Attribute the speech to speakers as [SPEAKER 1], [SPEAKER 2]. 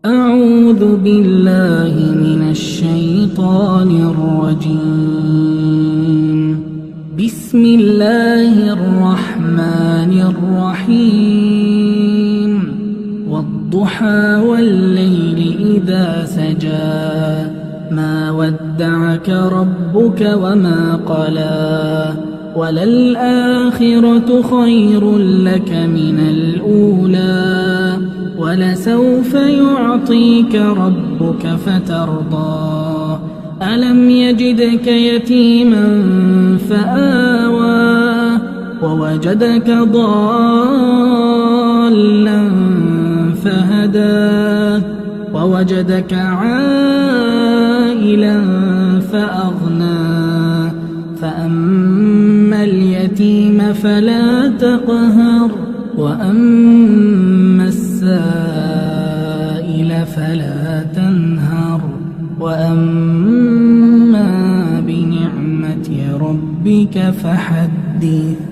[SPEAKER 1] أعوذ بالله من الشيطان الرجيم. بسم الله الرحمن الرحيم. والضحى والليل إذا سجى ما ودعك ربك وما قلى وللآخرة خير لك من الأولى ولسوف يعطيك ربك فترضى ألم يجدك يتيما فآوى ووجدك ضالا فهدى ووجدك عائلا فأغنى فأما اليتيم فلا تقهر وأما السائل فلا تنهر وأما بنعمة ربك فحدث.